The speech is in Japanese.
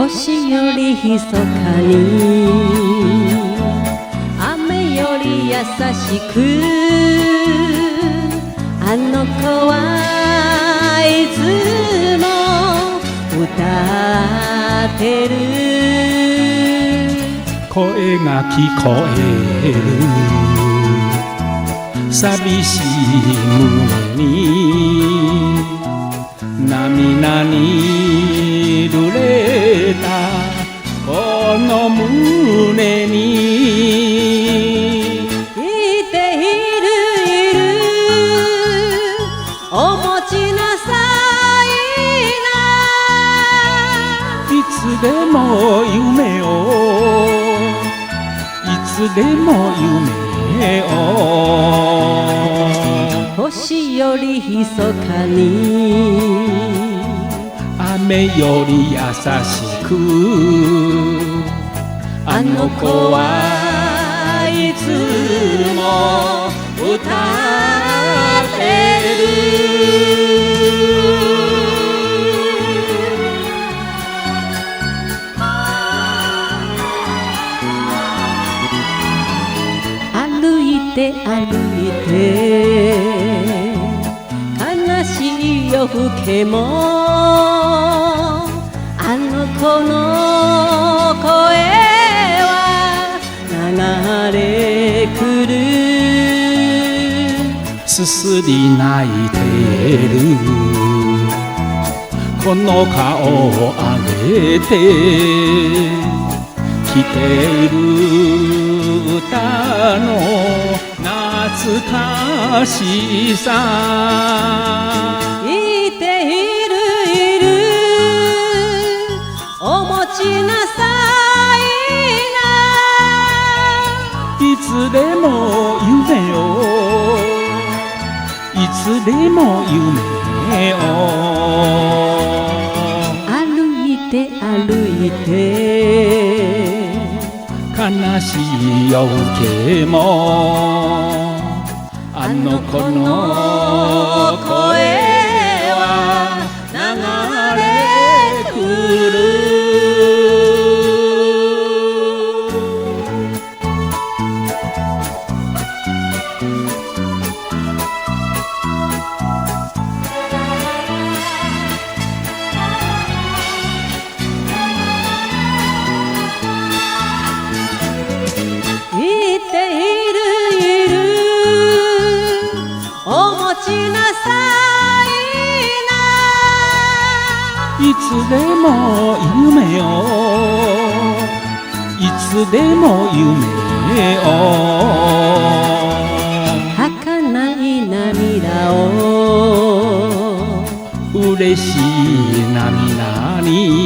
星よりひそかに雨より優しくあの子はいつも歌ってる声が聞こえる寂しい胸に涙に濡れたこの胸にいているお持ちなさいないつでも夢をいつでも夢を星よりひそかに雨より優しくあの子はいつも歌ってる歩いて歩いて悲しい夜更けもあの子の声は流れ来るすすり泣いてるこの顔を上げて来てる歌の懐かしさいているお持ちなさいないつでも夢をいつでも夢を歩いて歩いて悲しい夜更けもあの子の声は流れ来るいつでも夢をいつでも夢を儚い涙を嬉しい涙に